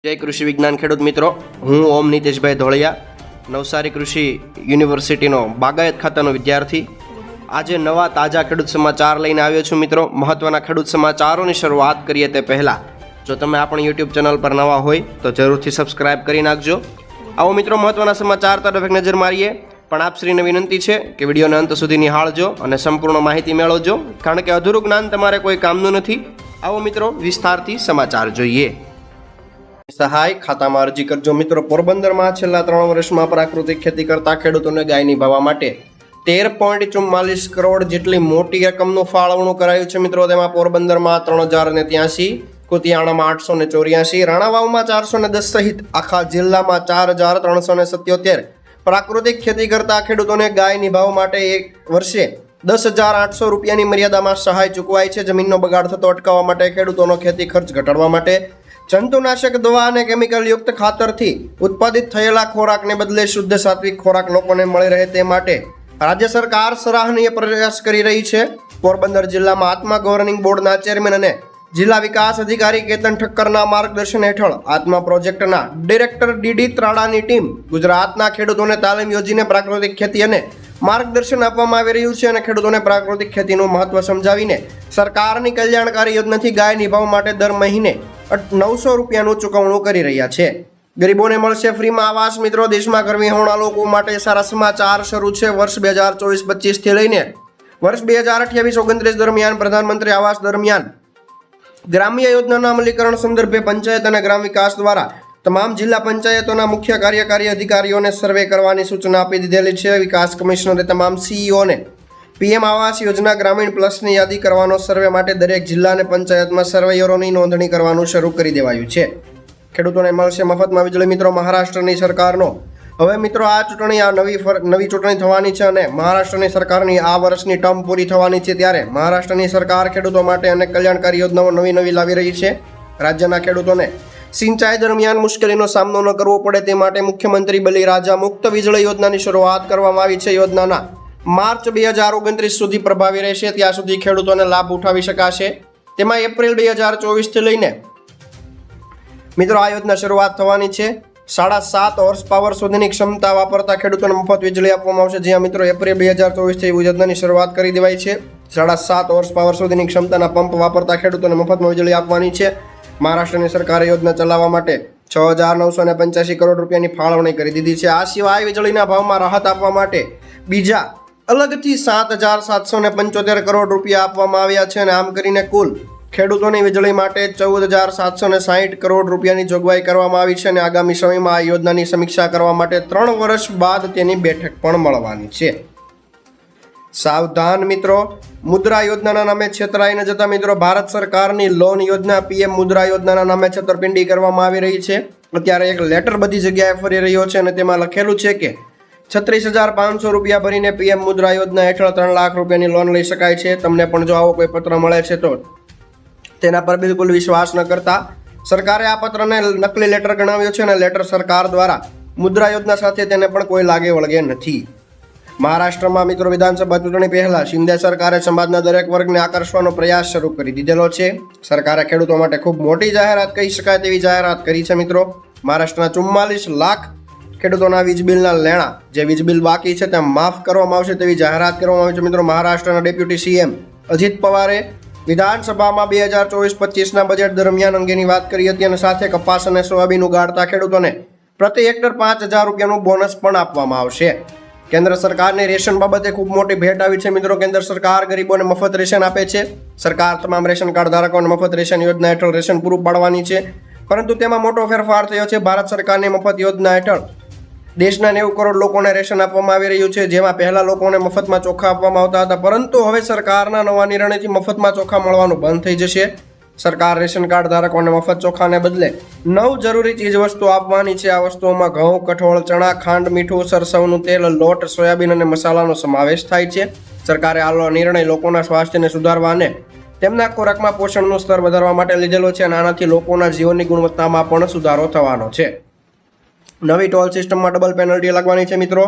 જય કૃષિ વિજ્ઞાન ખેડૂત મિત્રો, હું ઓમ નીતેશભાઈ ધોળિયા, નવસારી કૃષિ યુનિવર્સિટીનો બાગાયત ખાતાનો વિદ્યાર્થી. આજે નવા તાજા ખેડૂત સમાચાર લઈને આવ્યો છું મિત્રો. મહત્વના ખેડૂત સમાચારોની શરૂઆત કરીએ તે પહેલાં જો તમે આપણી યુટ્યુબ ચેનલ પર નવા હોય તો જરૂરથી સબસ્ક્રાઇબ કરી નાખજો. આવો મિત્રો, મહત્વના સમાચાર તરફ એક નજર મારીએ. પણ આપશ્રીને વિનંતી છે કે વિડીયોને અંત સુધી નિહાળજો અને સંપૂર્ણ માહિતી મેળવજો, કારણ કે અધૂરું જ્ઞાન તમારે કોઈ કામનું નથી. આવો મિત્રો, વિસ્તારથી સમાચાર જોઈએ. સહાય ખાતામાં અરજી કરજો. મિત્રો, પોરબંદરમાં છેલ્લા 3 વર્ષમાં પ્રાકૃતિક ખેતી કરતા ખેડૂતોને ગાય નિભાવવા માટે 13.44 કરોડ જેટલી મોટી રકમનું ફાળવણું કરાયું છે. મિત્રો, તેમાં પોરબંદરમાં 3083, કુતિયાણામાં 884, રાણાવાવમાં 410 સહિત આખા જિલ્લામાં 4377 પ્રાકૃતિક ખેતી કરતા ખેડૂતોને ગાય નિભાવવા માટે એક વર્ષે 10,800 રૂપિયાની મર્યાદામાં સહાય ચૂકવાય છે. જમીનનો બગાડ થતો અટકાવવા માટે, ખેડૂતોનો ખેતી ખર્ચ ઘટાડવા માટે, જંતુનાશક દવા અને કેમિકલ યુક્ત ખાતરથી ઉત્પાદિત થયેલા ખોરાકને બદલે શુદ્ધ સાત્વિક ખોરાક લોકોને મળી રહે તે માટે રાજ્ય સરકાર સરાહનીય પ્રયાસ કરી રહી છે. પોરબંદર જિલ્લામાં આત્મા ગવર્નિંગ બોર્ડના ચેરમેન અને જિલ્લા વિકાસ અધિકારી કેતન ઠક્કરના માર્ગદર્શન હેઠળ આત્મા પ્રોજેક્ટના ડિરેક્ટર ડીડી ત્રાડાની ટીમ ગુજરાતના ખેડૂતોને તાલીમ યોજીને પ્રાકૃતિક ખેતી અને માર્ગદર્શન આપવામાં આવી રહ્યું છે અને ખેડૂતોને પ્રાકૃતિક ખેતીનું મહત્વ સમજાવીને સરકારની કલ્યાણકારી યોજનાથી ગાય નિભાવવા માટે દર મહિને 900 રૂપિયાનું ચૂકવણું કરી રહ્યા છે. ગરીબોને મળશે ફ્રીમાં આવાસ. મિત્રો, દેશમાં ગરમીહોણા લોકો માટે સારા સમાચાર શરૂ છે. વર્ષ 2024-25 થી લઈને વર્ષ 2028-29 દરમિયાન પ્રધાનમંત્રી આવાસ દરમિયાન ગ્રામ્ય યોજનાના અમલીકરણ સંદર્ભે પંચાયત અને ગ્રામ વિકાસ દ્વારા તમામ જિલ્લા પંચાયતોના મુખ્ય કાર્યકારી અધિકારીઓને સર્વે કરવાની સૂચના આપી દીધેલી છે. વિકાસ કમિશનરે તમામ સીઈઓને પીએમ આવાસ યોજના ગ્રામીણ પ્લસની યાદી કરવાનો સર્વે માટે દરેક જિલ્લા અને પંચાયતમાં સર્વેયરોની નોંધણી કરવાનું શરૂ કરી દેવાયું છે. ખેડૂતોને મળશે મફતમાં વીજળી. મિત્રો, મહારાષ્ટ્રની સરકારનો હવે મિત્રો આ નવી ચૂંટણી થવાની છે અને મહારાષ્ટ્રની સરકારની આ વર્ષની ટર્મ પૂરી થવાની છે. ત્યારે મહારાષ્ટ્રની સરકાર ખેડૂતો માટે અનેક કલ્યાણકારી યોજનાઓ નવી લાવી રહી છે. રાજ્યના ખેડૂતોને સિંચાઈ દરમિયાન મુશ્કેલીનો સામનો ન કરવો પડે તે માટે મુખ્યમંત્રી બલિરાજા મુક્ત વીજળી યોજનાની શરૂઆત કરવામાં આવી છે. યોજનાના માર્ચ 2029 સુધી પ્રભાવી રહેશે. ત્યાં સુધી ખેડૂતોને લાભ ઉઠાવી શકાશે. તેમાં એપ્રિલ 2024 થી લઈને મિત્રો આ યોજના શરૂઆત થવાની છે. 7.5 હોર્સ પાવર સુધીની ક્ષમતા વાપરતા ખેડૂતોને મફત વીજળી આપવામાં આવશે. જ્યાં મિત્રો એપ્રિલ 2024 થી યોજનાની શરૂઆત કરી દેવાઈ છે. 7.5 હોર્સ પાવર સુધીની ક્ષમતાના પંપ વાપરતા ખેડૂતોને મફતમાં વીજળી આપવાની છે. મહારાષ્ટ્રની સરકારે યોજના ચલાવવા માટે 6,985 કરોડ રૂપિયાની ફાળવણી કરી દીધી છે. આ સિવાય વીજળીના ભાવમાં રાહત આપવા માટે બીજા અલગથી 7,775 કરોડ રૂપિયા આપવામાં આવ્યા છે અને આમ કરીને કુલ ખેડૂતોની વીજળી માટે 14,760 કરોડ રૂપિયાની જોગવાઈ કરવામાં આવી છે અને આગામી સમયમાં આ યોજનાની સમીક્ષા કરવા માટે 3 વર્ષ બાદ તેની બેઠક પણ મળવાની છે. સાવધાન મિત્રો, મુદ્રા યોજનાના નામે છેતરાઈ ન જતા. મિત્રો, ભારત સરકારની લોન યોજના પીએમ મુદ્રા યોજનાના નામે છેતરપિંડી કરવામાં આવી રહી છે. અત્યારે એક લેટર બધી જગ્યાએ ફરી રહ્યો છે અને તેમાં લખેલું છે કે 36,500 રૂપિયા ભરીને પીએમ મુદ્રા યોજના હેઠળ 3 લાખ રૂપિયાની લોન લઈ શકાય છે. તમને પણ જો આવો કોઈ પત્ર મળે છે તો તેના પર બિલકુલ વિશ્વાસ ન કરતા. સરકારે આ પત્રને નકલી લેટર ગણાવ્યો છે અને લેટર સરકાર દ્વારા મુદ્રા યોજના સાથે તેને પણ કોઈ લાગે વળગે નથી. મહારાષ્ટ્રમાં મિત્રો વિધાનસભા ચૂંટણી પહેલા શિંદે સરકારે સમાજના દરેક વર્ગને આકર્ષવાનો પ્રયાસ શરૂ કરી દીધેલો છે. સરકારે ખેડૂતો માટે ખૂબ મોટી જાહેરાત કહી શકાય તેવી જાહેરાત કરી છે. મિત્રો, મહારાષ્ટ્રના 44 લાખ ખેડૂતોના વીજ બિલના લેણા, જે વીજ બિલ બાકી છે તે માફ કરવામાં આવશે તેવી જાહેરાત કરવામાં આવી છે. મિત્રો, મહારાષ્ટ્રના ડેપ્યુટી સીએમ અજીત પવારે વિધાનસભામાં 2024-25ના બજેટ દરમિયાન અંગેની વાત કરી હતી અને સાથે કપાસ અને સોયાબીન ઉગાડતા ખેડૂતોને પ્રતિ હેક્ટર 5,000 રૂપિયાનું બોનસ પણ આપવામાં આવશે. કેન્દ્ર સરકારની રેશન બાબતે ખૂબ મોટી ભેટ આવી છે. મિત્રો, કેન્દ્ર સરકાર ગરીબોને મફત રેશન આપે છે. સરકાર તમામ રેશન કાર્ડ ધારકોને મફત રેશન યોજના હેઠળ રેશન પૂરું પાડવાની છે, પરંતુ તેમાં મોટો ફેરફાર થયો છે. ભારત સરકારની મફત યોજના હેઠળ દેશના 90 કરોડ લોકોને રેશન આપવામાં આવી રહ્યું છે. જેમાં પહેલા લોકોને મફતમાં ચોખા આપવામાં આવતા હતા, પરંતુ હવે સરકારના નવા નિર્ણયથી મફતમાં ચોખા મળવાનું બંધ થઈ જશે. સરકાર રેશન કાર્ડ ધારકોને મફત ચોખાને બદલે 9 જરૂરી ચીજવસ્તુ આપવાની છે. આ વસ્તુઓમાં ઘઉં, કઠોળ, ચણા, ખાંડ, મીઠું, સરસવનું તેલ, લોટ, સોયાબીન અને મસાલાનો સમાવેશ થાય છે. સરકારે આ નિર્ણય લોકોના સ્વાસ્થ્યને સુધારવા અને તેમના ખોરાકમાં પોષણનું સ્તર વધારવા માટે લીધેલો છે અને આનાથી લોકોના જીવનની ગુણવત્તામાં પણ સુધારો થવાનો છે. નવી ટોલ સિસ્ટમમાં ડબલ પેનલ્ટી લાગવાની છે. મિત્રો,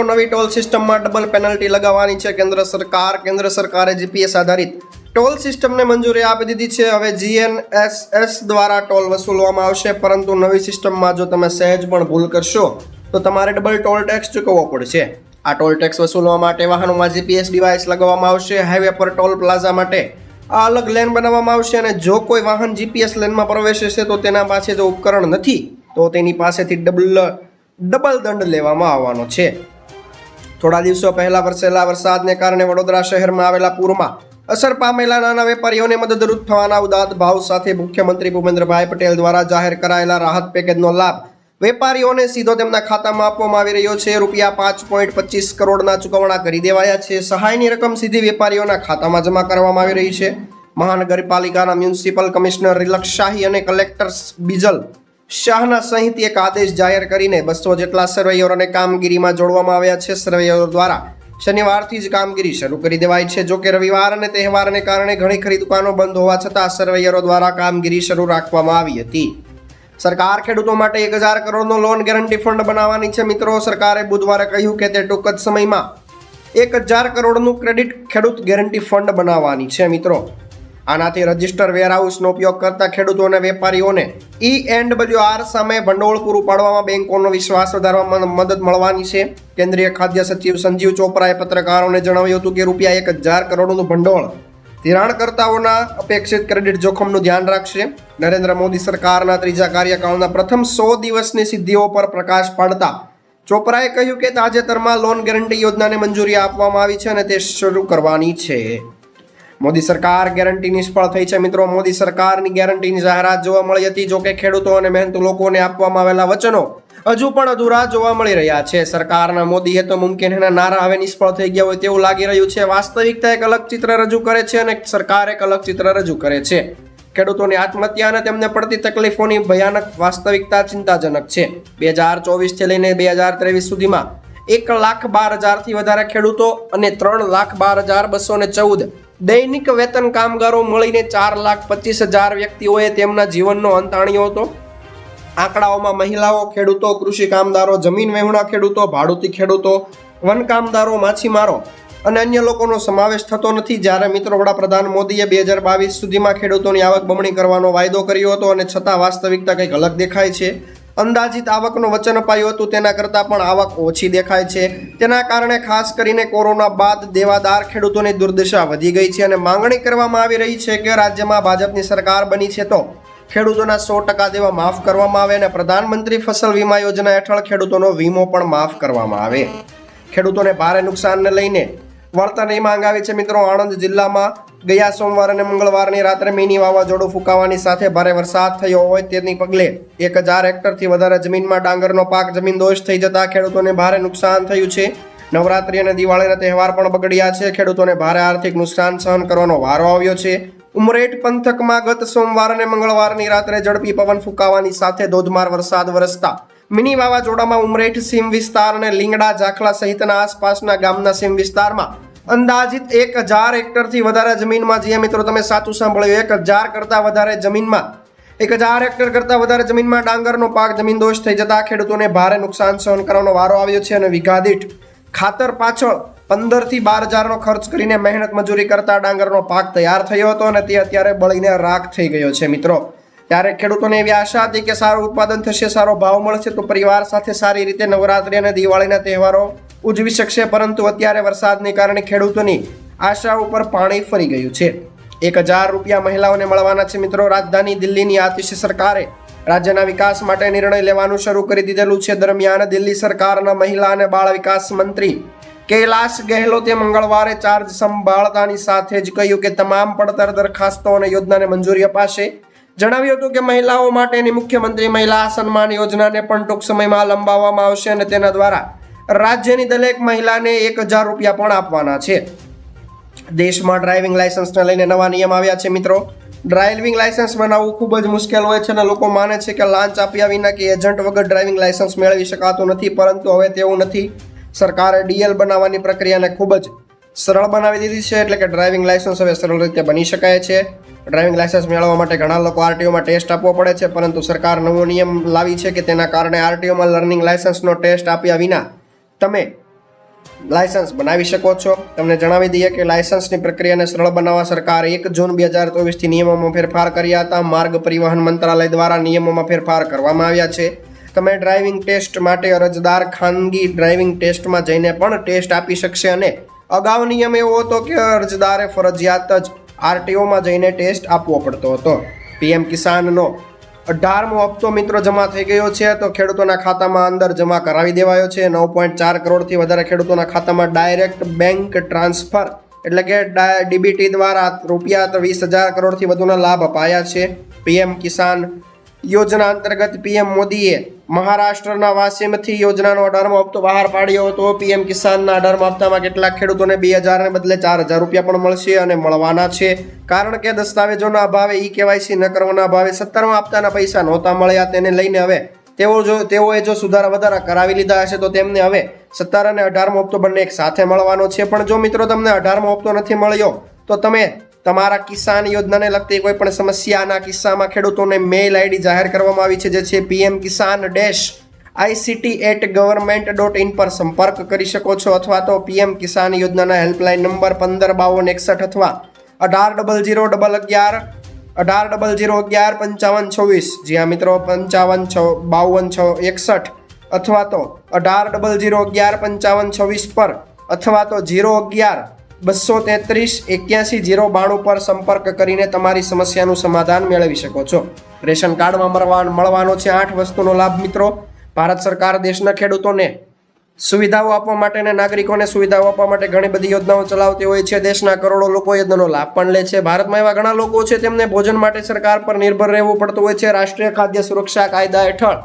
નવી ટોલ સિસ્ટમમાં ડબલ પેનલ્ટી લગાવવાની છે કેન્દ્ર સરકારે જીપીએસ આધારિત ટોલ સિસ્ટમને મંજૂરી આપી દીધી છે. હવે GNSS દ્વારા ટોલ વસૂલવામાં આવશે, પરંતુ નવી સિસ્ટમમાં જો તમે સહેજ પણ ભૂલ કરશો તો તમારે ડબલ ટોલ ટેક્સ ચૂકવવો પડશે. આ ટોલ ટેક્સ વસૂલવા માટે વાહનોમાં GPS ડિવાઇસ લગાવવામાં આવશે. હાઈવે પર ટોલ પ્લાઝા માટે આ અલગ લેન બનાવવામાં આવશે અને જો કોઈ વાહન GPS લેનમાં પ્રવેશે છે તો તેના પાસે જો ઉપકરણ નથી તો તેની પાસેથી ડબલ દંડ લેવામાં આવવાનો છે. થોડા દિવસો પહેલા વરસેલા વરસાદને કારણે વડોદરા શહેરમાં આવેલા પૂરમાં અસર પામેલા નાના વેપારીઓને મદદરૂપ થવાના ઉદાત્ત ભાવ સાથે મુખ્યમંત્રી ભૂપેન્દ્રભાઈ પટેલ દ્વારા જાહેર કરાયેલા રાહત પેકેજનો લાભ વેપારીઓને સીધો તેમના ખાતામાં આપવામાં આવી રહ્યો છે. રૂપિયા 5.25 કરોડના ચૂકવણા કરી દેવાયા છે. સહાયની રકમ સીધી વેપારીઓના ખાતામાં જમા કરવામાં આવી રહી છે. મહાનગરપાલિકાના મ્યુનિસિપલ કમિશનર રિલક્ષ શાહી અને કલેક્ટર બિજલ શાહના સહિત એક આદેશ જાહેર કરીને 200 જેટલા સર્વેયરોને કામગીરીમાં જોડવામાં આવ્યા છે. સર્વેયરો દ્વારા શનિવારથી જ કામગીરી શરૂ કરી દેવાઈ છે. જોકે રવિવાર અને તહેવારને કારણે ઘણી ખરી દુકાનો બંધ હોવા છતાં સર્વેયરો દ્વારા કામગીરી શરૂ રાખવામાં આવી હતી. સરકાર ખેડૂતો માટે 1000 કરોડનો લોન ગેરંટી ફંડ બનાવવાની છે. મિત્રો, સરકારે બુધવારે કહ્યું કે તે ટૂંક જ સમયમાં 1000 કરોડનું ક્રેડિટ ખેડૂત ગેરંટી ફંડ બનાવવાની છે. મિત્રો, આનાથી રજિસ્ટર વેરહાઉસનો ઉપયોગ કરતા ખેડૂતો અને વેપારીઓને ENWR સામે ભંડોળ પૂરું પાડવામાં બેંકોનો વિશ્વાસ વધારવામાં મદદ મળવાની છે. કેન્દ્રીય ખાદ્ય સચિવ સંજીવ ચોપરાએ પત્રકારોને જણાવ્યું હતું કે રૂપિયા 1000 કરોડનું ભંડોળ ધિરાણકર્તાઓના અપેક્ષિત ક્રેડિટ જોખમનું ધ્યાન રાખશે. નરેન્દ્ર મોદી સરકારના ત્રીજા કાર્યકાળના પ્રથમ 100 દિવસની સિદ્ધિઓ પર પ્રકાશ પાડતા ચોપરાએ કહ્યું કે તાજેતરમાં લોન ગેરંટી યોજનાને મંજૂરી આપવામાં આવી છે અને તે શરૂ કરવાની છે. મોદી સરકાર ગેરંટી નિષ્ફળ થઈ છે. મિત્રો, મોદી સરકારની ગેરંટીની જાહેરાત જોવા મળી હતી. જોકે ખેડૂતો અને મહેનતુ લોકોને આપવામાં આવેલા વચનો હજુ પણ અધૂરા જોવા મળી રહ્યા છે. સરકારના મોદી હે તો મુમકિન હેના નારા હવે નિષ્ફળ થઈ ગયા હોય તેવું લાગી રહ્યું છે. વાસ્તવિકતા એક અલગ ચિત્ર રજૂ કરે છે અને સરકાર એક અલગ ચિત્ર રજૂ કરે છે. ખેડૂતોની આત્મહત્યા અને તેમને પડતી તકલીફોની ભયાનક વાસ્તવિકતા ચિંતાજનક છે. 2024 થી લઈને 2023 સુધીમાં 1,12,000થી વધારે ખેડૂતો અને 3,12,214 દૈનિક વેતન કામગારો મળીને 4,25,000 વ્યક્તિઓએ તેમના જીવનનો અંત આણ્યો હતો. આંકડાઓમાં મહિલાઓ, ખેડૂતો, કૃષિ કામદારો, જમીન વહેણા ખેડૂતો, ભાડુતી ખેડૂતો, વન કામદારો, માછીમારો અને અન્ય લોકોનો સમાવેશ થતો નથી. જ્યારે મિત્રો વડાપ્રધાન મોદીએ 2022 સુધીમાં ખેડૂતોની આવક બમણી કરવાનો વાયદો કર્યો હતો અને છતાં વાસ્તવિકતા કંઈક અલગ દેખાય છે. અંદાજિત આવકનું વચન અપાયું હતું તેના કરતાં પણ આવક ઓછી દેખાય છે. તેના કારણે ખાસ કરીને કોરોના બાદ દેવાદાર ખેડૂતોની દુર્દશા વધી ગઈ છે અને માંગણી કરવામાં આવી રહી છે કે રાજ્યમાં ભાજપની સરકાર બની છે તો ખેડૂતોના 100% દેવા માફ કરવામાં આવે અને પ્રધાનમંત્રી ફસલ વીમા યોજના હેઠળ ખેડૂતોનો વીમો પણ માફ કરવામાં આવે. ખેડૂતોને ભારે નુકસાનને લઈને વળતરની માંગ આવી છે. મિત્રો, આણંદ જિલ્લામાં ગયા સોમવાર અને મંગળવારની રાત્રે મિની વાવાઝોડું ફૂંકાવાની સાથે ભારે વરસાદ થયો હોય તેની પગલે 1000 હેક્ટરથી વધારે જમીનમાં ડાંગરનો પાક જમીનદોષ થઈ જતા ખેડૂતોને ભારે નુકસાન થયું છે. નવરાત્રી અને દિવાળીના તહેવાર પણ બગડ્યા છે. ખેડૂતોને ભારે આર્થિક નુકસાન સહન કરવાનો વારો આવ્યો છે. ઉમરેઠ પંથકમાં ગત સોમવાર અને મંગળવારની રાત્રે ઝડપી પવન ફૂંકાવાની સાથે ધોધમાર વરસાદ વરસતા મિની વાવાઝોડામાં ઉમરેઠ સીમ વિસ્તાર અને લીંગડા જાખલા સહિતના આસપાસના ગામના સીમ વિસ્તારમાં અંદાજિત 1000 હેક્ટરથી વધારે જમીનમાં, જે મિત્રો તમે સાચું સાંભળ્યું, 1000 કરતાં વધારે જમીનમાં 1000 હેક્ટર કરતાં વધારે જમીનમાં ડાંગરનો પાક જમીનદોષ થઈ જતા ખેડૂતોને ભારે નુકસાન સહન કરવાનો વારો આવ્યો છે અને વીઘા દીઠ ખાતર પાછળ 15,000 થી 12,000નો ખર્ચ કરીને મહેનત મજૂરી કરતા ડાંગરનો પાક તૈયાર થયો હતો અને તે અત્યારે બળીને રાખ થઈ ગયો છે. મિત્રો, ત્યારે ખેડૂતોને એવી આશા હતી કે સારું ઉત્પાદન થશે, સારો ભાવ મળશે તો પરિવાર સાથે સારી રીતે નવરાત્રી અને દિવાળીના તહેવારો ઉજવી શકશે, પરંતુ અત્યારે વરસાદને કારણે ખેડૂતોની આશા ઉપર પાણી ફરી ગયું છે. 1000 રૂપિયા મહિલાઓને મળવાના છે. મિત્રો, રાજધાની દિલ્હીની આતિશી સરકારે રાજ્યના વિકાસ માટે નિર્ણય લેવાનું શરૂ કરી દીધેલું છે. દરમિયાન દિલ્હી સરકારના મહિલા અને બાળ વિકાસ મંત્રી કૈલાશ ગેહલોતે મંગળવારે ચાર્જ સંભાળતાની સાથે જ કહ્યું કે તમામ પડતર દરખાસ્તો અને યોજનાને મંજૂરી અપાશે. જણાવ્યું હતું કે મહિલાઓ માટેની મુખ્યમંત્રી મહિલા સન્માન યોજનાને પણ ટૂંક સમયમાં લંબાવવામાં આવશે અને તેના દ્વારા રાજ્યની દરેક મહિલાને 1000 રૂપિયા પણ આપવાના છે. દેશમાં ડ્રાઇવિંગ લાયસન્સને લઈને નવા નિયમ આવ્યા છે. મિત્રો, ડ્રાઇવિંગ લાયસન્સ બનાવવું ખૂબ જ મુશ્કેલ હોય છે અને લોકો માને છે કે લાંચ આપ્યા વિના કે એજન્ટ વગર ડ્રાઇવિંગ લાયસન્સ મેળવી શકાતું નથી, પરંતુ હવે તેવું નથી. સરકારે DL બનાવવાની પ્રક્રિયાને ખૂબ જ સરળ બનાવી દીધી છે, એટલે કે ડ્રાઇવિંગ લાયસન્સ હવે સરળ રીતે બની શકાય છે. ડ્રાઇવિંગ લાયસન્સ મેળવવા માટે ઘણા લોકો RTOમાં ટેસ્ટ આપવો પડે છે, પરંતુ સરકાર નવો નિયમ લાવી છે કે તેના કારણે RTOમાં લર્નિંગ લાયસન્સનો ટેસ્ટ આપ્યા વિના તમે લાયસન્સ બનાવી શકો છો. તમને જણાવી દઈએ કે લાયસન્સની પ્રક્રિયાને સરળ બનાવવા સરકારે 1 જૂન 2024થી નિયમોમાં ફેરફાર કર્યા હતા. માર્ગ પરિવહન મંત્રાલય દ્વારા નિયમોમાં ફેરફાર કરવામાં આવ્યા છે. તમે ડ્રાઇવિંગ ટેસ્ટ માટે અરજદાર ખાનગી ડ્રાઇવિંગ ટેસ્ટમાં જઈને પણ ટેસ્ટ આપી શકશે અને અગાઉ નિયમ એવો હતો કે અરજદારે ફરજિયાત જ આરટીઓમાં જઈને ટેસ્ટ આપવો પડતો હતો. પીએમ કિસાનનો 18મો હપ્તો મિત્રો જમા થઈ ગયો છે. તો ખેડૂતોના ખાતામાં અંદર જમા કરાવી દેવાયો છે. 9.4 કરોડથી વધારે ખેડૂતોના ખાતામાં ડાયરેક્ટ બેંક ટ્રાન્સફર એટલે કે ડીબીટી દ્વારા રૂપિયા 20,000 કરોડથી વધુના લાભ અપાયા છે. પીએમ કિસાન યોજના અંતર્ગત પીએમ મોદીએ મહારાષ્ટ્રના વાસીમથી યોજનાનો 18મો હપ્તો બહાર પાડ્યો હતો. પીએમ કિસાનના 18મા હપ્તામાં કેટલાક ખેડૂતોને 2,000 ને બદલે 4,000 રૂપિયા પણ મળશે અને મળવાના છે. કારણ કે દસ્તાવેજોના અભાવે કેવાયસી ન કરવાના અભાવે 17મા હપ્તાના પૈસા નહોતા મળ્યા. તેને લઈને હવે તેઓએ જો સુધારા વધારા કરાવી લીધા હશે તો તેમને હવે 17 અને 18મો હપ્તો બંને એક સાથે મળવાનો છે. પણ જો મિત્રો તમને 18મો હપ્તો નથી મળ્યો તો તમે તમારા કિસાન યોજનાને લગતી કોઈ પણ સમસ્યાના કિસ્સામાં ખેડૂતોને મેઇલ આઈડી જાહેર કરવામાં આવી છે, જે છે pmkisan-ict@government.in પર સંપર્ક કરી શકો છો. અથવા તો પીએમ કિસાન યોજનાના હેલ્પલાઇન નંબર 155261 અથવા 1800115526. જી હા મિત્રો, 555261 અથવા તો 1800115526 પર અથવા તો 011-233-81-092 પર સંપર્ક કરીને તમારી સમસ્યાનું સમાધાન મેળવી શકો છો. રેશન કાર્ડમાં મળવાનો છે 8 વસ્તુનો લાભ મિત્રો. ભારત સરકાર દેશના ખેડૂતોને સુવિધાઓ આપવા માટે અને નાગરિકોને સુવિધાઓ આપવા માટે ઘણી બધી યોજનાઓ ચલાવતી હોય છે. દેશના કરોડો લોકો યોજનાનો લાભ પણ લે છે. ભારતમાં એવા ઘણા લોકો છે તેમને ભોજન માટે સરકાર પર નિર્ભર રહેવું પડતું હોય છે. રાષ્ટ્રીય ખાદ્ય સુરક્ષા કાયદા હેઠળ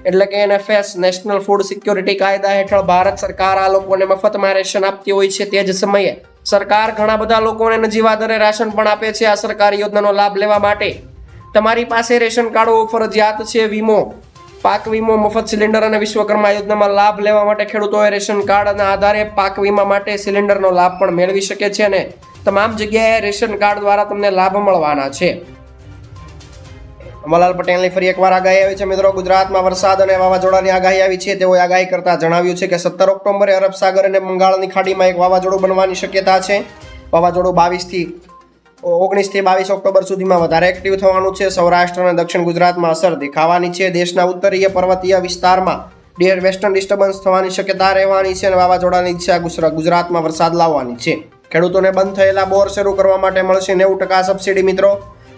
એટલે કે NFS નેશનલ ફૂડ સિક્યોરિટી કાયદા હેઠળ ભારત સરકાર આ લોકોને મફતમાં રેશન આપતી હોય છે. તે જ સમયે સરકાર ઘણા બધા લોકોને નજીવા દરે રાશન પણ આપે છે. આ સરકારી યોજનાનો લાભ લેવા માટે તમારી પાસે રેશન કાર્ડ હોવું ફરજિયાત છે. વીમો, પાક વીમો, મફત સિલિન્ડર અને વિશ્વકર્મા યોજનામાં લાભ લેવા માટે ખેડૂતોએ રેશન કાર્ડના આધારે પાક વીમા માટે સિલિન્ડરનો લાભ પણ મેળવી શકે છે અને તમામ જગ્યાએ રેશન કાર્ડ દ્વારા તમને લાભ મળવાના છે. અંબાલાલ પટેલની ફરી એકવાર આગાહી આવી છે મિત્રો. ગુજરાતમાં વરસાદ અને વાવાઝોડાની આગાહી આવી છે. તેઓએ આગાહી કરતા જણાવ્યું છે કે 17 ઓક્ટોબરે અરબ સાગર અને બંગાળની ખાડીમાં એક વાવાઝોડું બનવાની શક્યતા છે. વાવાઝોડું 19 થી 22 ઓક્ટોબર સુધીમાં વધારે એક્ટિવ થવાનું છે. સૌરાષ્ટ્ર અને દક્ષિણ ગુજરાતમાં અસર દેખાવાની છે. દેશના ઉત્તરીય પર્વતીય વિસ્તારમાં વેસ્ટર્ન ડિસ્ટર્બન્સ થવાની શક્યતા રહેવાની છે અને વાવાઝોડાની દિશા ગુજરાતમાં વરસાદ લાવવાની છે. ખેડૂતોને બંધ થયેલા બોર શરૂ કરવા માટે મળશે 90% સબસિડી મિત્રો.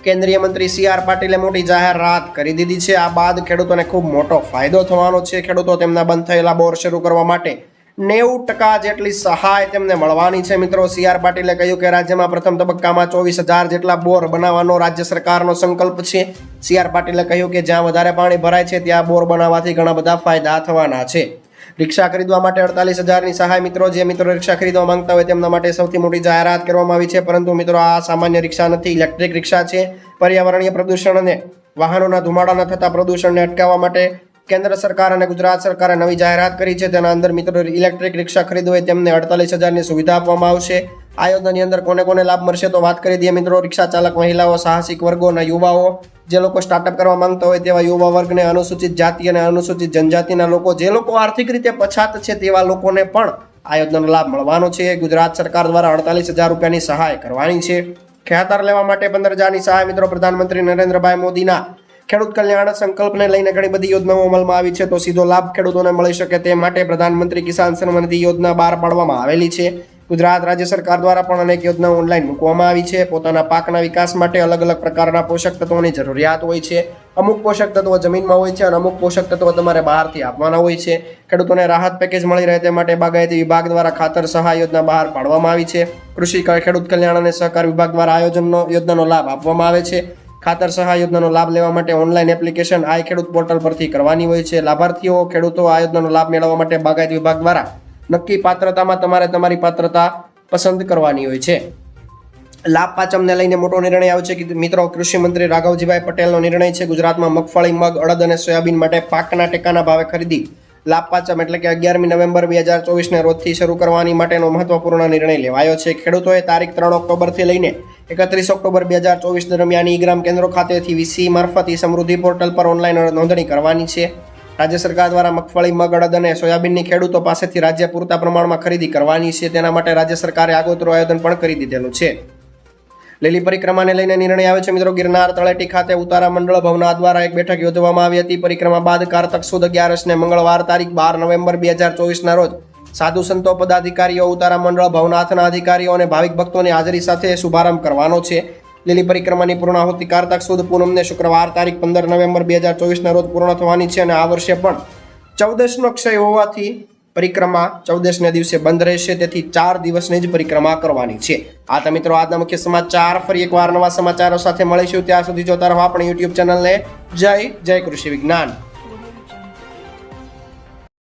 કેન્દ્રીય મંત્રી CR પાટીલે મોટી જાહેરાત કરી દીધી છે. આ બાદ ખેડૂતોને ખૂબ મોટો ફાયદો થવાનો છે. ખેડૂતો તેમના બંધ થયેલા બોર શરૂ કરવા માટે 90% જેટલી સહાય તેમને મળવાની છે મિત્રો. CR પાટીલે કહ્યું કે રાજ્યમાં પ્રથમ તબક્કામાં 24,000 જેટલા બોર બનાવવાનો રાજ્ય સરકારનો સંકલ્પ છે. CR પાટીલે કહ્યું કે જ્યાં વધારે પાણી ભરાય છે ત્યાં બોર બનાવવાથી ઘણા બધા ફાયદા થવાના છે. રિક્ષા ખરીદવા માટે 48,000ની સહાય મિત્રો. જે મિત્રો રિક્ષા ખરીદવા માંગતા હોય તેમના માટે સૌથી મોટી જાહેરાત કરવામાં આવી છે. પરંતુ મિત્રો આ સામાન્ય રિક્ષા નથી, ઇલેક્ટ્રિક રિક્ષા છે. પર્યાવરણીય પ્રદૂષણ અને વાહનોના ધુમાડાના થતા પ્રદૂષણને અટકાવવા માટે કેન્દ્ર સરકાર અને ગુજરાત સરકારે નવી જાહેરાત કરી છે. તેના અંદર મિત્રો ઇલેક્ટ્રિક રિક્ષા ખરીદવું હોય તેમને 48,000ની સુવિધા આપવામાં આવશે. આ યોજનાની અંદર કોને કોને લાભ મળશે તો વાત કરી દઈએ મિત્રો. રિક્ષા ચાલક મહિલાઓ, સાહસિક વર્ગો અને યુવાઓ, જે લોકો સ્ટાર્ટઅપ કરવા માંગતા હોય તેવા યુવા વર્ગને, અનુસૂચિત જાતિ અને અનુસૂચિત જનજાતિના લોકો, જે લોકો આર્થિક રીતે પછાત છે તેવા લોકોને પણ આ યોજનાનો લાભ મળવાનો છે. ગુજરાત સરકાર દ્વારા 48,000 રૂપિયાની સહાય કરવાની છે. ખેતર લેવા માટે 15,000ની સહાય મિત્રો. પ્રધાનમંત્રી નરેન્દ્રભાઈ મોદીના ખેડૂત કલ્યાણ સંકલ્પને લઈને ઘણી બધી યોજનાઓ અમલમાં આવી છે. તો સીધો લાભ ખેડૂતોને મળી શકે તે માટે પ્રધાનમંત્રી કિસાન સન્માન નિધિ યોજના બહાર પાડવામાં આવેલી છે. ગુજરાત રાજ્ય સરકાર દ્વારા પણ અનેક યોજનાઓ ઓનલાઈન મૂકવામાં આવી છે. પોતાના પાકના વિકાસ માટે અલગ અલગ પ્રકારના પોષક તત્વોની જરૂરિયાત હોય છે. અમુક પોષક તત્વો જમીનમાં હોય છે અને અમુક પોષક તત્વો તમારે બહારથી આપવાના હોય છે. ખેડૂતોને રાહત પેકેજ મળી રહે તે માટે બાગાયતી વિભાગ દ્વારા ખાતર સહાય યોજના બહાર પાડવામાં આવી છે. કૃષિ ખેડૂત કલ્યાણ અને સહકાર વિભાગ દ્વારા યોજનાનો લાભ આપવામાં આવે છે. ખાતર સહાય યોજનાનો લાભ લેવા માટે ઓનલાઈન એપ્લિકેશન આઈ ખેડૂત પોર્ટલ પરથી કરવાની હોય છે. લાભાર્થીઓ ખેડૂતો આ યોજનાનો લાભ મેળવવા માટે બાગાયતી વિભાગ દ્વારા નક્કી પાત્રતામાં તમારે તમારી પાત્રતા પસંદ કરવાની હોય છે. લાભ પાંચમને લઈને મોટો નિર્ણય આવ્યો છે કે મિત્રો કૃષિ મંત્રી રાઘવજીભાઈ પટેલનો નિર્ણય છે. ગુજરાતમાં મગફળી, મગ, અડદ અને સોયાબીન માટે પાકના ટેકાના ભાવે ખરીદી લાભ પાંચમ એટલે કે 11મી નવેમ્બર 2024ને રોજથી શરૂ કરવાની માટેનો મહત્વપૂર્ણ નિર્ણય લેવાયો છે. ખેડૂતોએ તારીખ 3 ઓક્ટોબરથી લઈને 31 ઓક્ટોબર 2024 દરમિયાન ઈ ગ્રામ કેન્દ્રો ખાતેથી VC મારફત સમૃદ્ધિ પોર્ટલ પર ઓનલાઈન નોંધણી કરવાની છે. રાજ્ય સરકાર દ્વારા મગફળી, મગ, અડદ અને સોયાબીનની ખેડૂતો પાસેથી રાજ્ય પૂરતા પ્રમાણમાં ખરીદી કરવાની છે. તેના માટે રાજ્ય સરકારે આગોતરું આયોજન પણ કરી દીધેલું છે. લીલી પરિક્રમાને લઈને નિર્ણય આવ્યો છે મિત્રો. ગિરનાર તળેટી ખાતે ઉતારા મંડળ ભવના દ્વારા એક બેઠક યોજવામાં આવી હતી. પરિક્રમા બાદ કારતક સુદ 11 મંગળવાર તારીખ 12 નવેમ્બર 2024 ના રોજ સાધુ સંતો, પદાધિકારીઓ, ઉતારા મંડળ ભવનાથના અધિકારીઓ અને ભાવિક ભક્તોની હાજરી સાથે શુભારંભ કરવાનો છે. લીલી પરિક્રમાની પૂર્ણાહુતિ કારતક સુદ પૂનમને શુક્રવાર તારીખ 15 નવેમ્બર 2024 ના રોજ પૂર્ણ થવાની છે અને આ વર્ષે પણ 14નો ક્ષય હોવાથી પરિક્રમા 14ને દિવસે બંધ રહેશે. તેથી 4 દિવસની જ પરિક્રમા કરવાની છે. આ તો મિત્રો આજના મુખ્ય સમાચાર. ફરી એકવાર નવા સમાચારો સાથે મળીશું. ત્યાં સુધી જોતા રહો આપણી YouTube ચેનલને. જય કૃષિ વિજ્ઞાન.